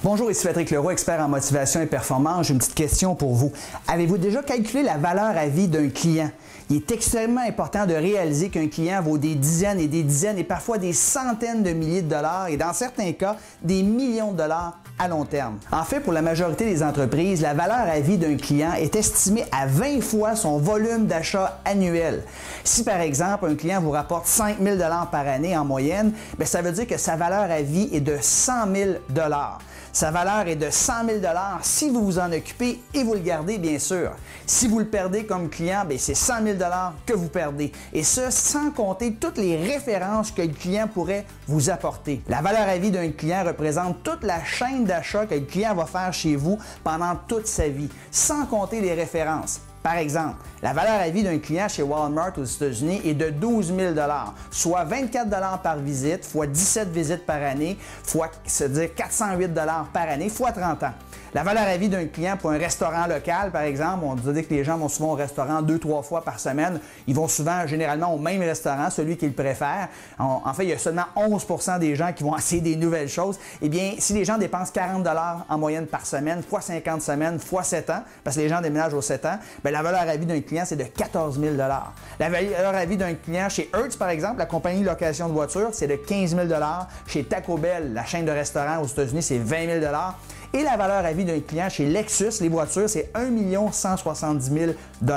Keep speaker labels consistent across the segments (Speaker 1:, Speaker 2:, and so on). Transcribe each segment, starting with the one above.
Speaker 1: Bonjour, ici Patrick Leroy, expert en motivation et performance. J'ai une petite question pour vous. Avez-vous déjà calculé la valeur à vie d'un client? Il est extrêmement important de réaliser qu'un client vaut des dizaines et parfois des centaines de milliers de dollars et dans certains cas, des millions de dollars à long terme. En fait, pour la majorité des entreprises, la valeur à vie d'un client est estimée à 20 fois son volume d'achat annuel. Si par exemple, un client vous rapporte 5 000 $ par année en moyenne, bien, ça veut dire que sa valeur à vie est de 100 000 $. Sa valeur est de 100 000 $ si vous vous en occupez et vous le gardez, bien sûr. Si vous le perdez comme client, c'est 100 000 $ que vous perdez. Et ce, sans compter toutes les références que le client pourrait vous apporter. La valeur à vie d'un client représente toute la chaîne d'achat que le client va faire chez vous pendant toute sa vie, sans compter les références. Par exemple, la valeur à vie d'un client chez Walmart aux États-Unis est de 12 000 $, soit 24 $ par visite, fois 17 visites par année, fois, c'est-à-dire 408 $ par année, fois 30 ans. La valeur à vie d'un client pour un restaurant local, par exemple, on dit que les gens vont souvent au restaurant 2-3 fois par semaine. Ils vont souvent, généralement, au même restaurant, celui qu'ils préfèrent. En fait, il y a seulement 11 % des gens qui vont essayer des nouvelles choses. Eh bien, si les gens dépensent 40 $ en moyenne par semaine, fois 50 semaines, fois 7 ans, parce que les gens déménagent aux 7 ans, la valeur à vie d'un client, c'est de 14 000 $. La valeur à vie d'un client chez Hertz, par exemple, la compagnie de location de voitures, c'est de 15 000 $. Chez Taco Bell, la chaîne de restaurants aux États-Unis, c'est 20 000 $. Et la valeur à vie d'un client chez Lexus, les voitures, c'est 1 170 000 $.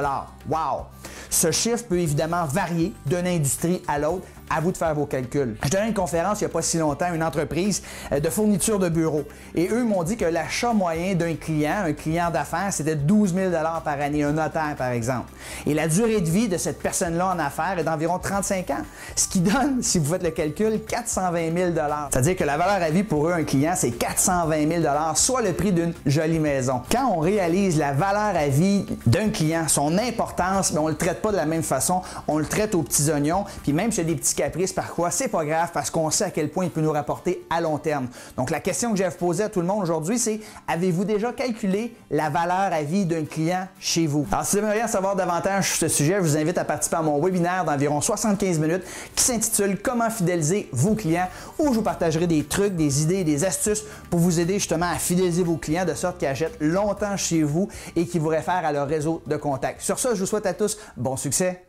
Speaker 1: Wow! Ce chiffre peut évidemment varier d'une industrie à l'autre. À vous de faire vos calculs. Je donnais une conférence il n'y a pas si longtemps à une entreprise de fourniture de bureau. Et eux m'ont dit que l'achat moyen d'un client, un client d'affaires, c'était 12 000 $ par année, un notaire par exemple. Et la durée de vie de cette personne-là en affaires est d'environ 35 ans. Ce qui donne, si vous faites le calcul, 420 000 $. C'est-à-dire que la valeur à vie pour eux, un client, c'est 420 000 $, soit le prix d'une jolie maison. Quand on réalise la valeur à vie d'un client, son importance, on ne le traite pas de la même façon, on le traite aux petits oignons, puis même s'il y a des petits caprices parfois, c'est pas grave parce qu'on sait à quel point il peut nous rapporter à long terme. Donc la question que j'ai à vous poser à tout le monde aujourd'hui, c'est avez-vous déjà calculé la valeur à vie d'un client chez vous? Alors si vous aimeriez en savoir davantage sur ce sujet, je vous invite à participer à mon webinaire d'environ 75 minutes qui s'intitule Comment fidéliser vos clients, où je vous partagerai des trucs, des idées, des astuces pour vous aider justement à fidéliser vos clients de sorte qu'ils achètent longtemps chez vous et qu'ils vous réfèrent à leur réseau de contacts. Sur ce, je vous souhaite à tous bon succès.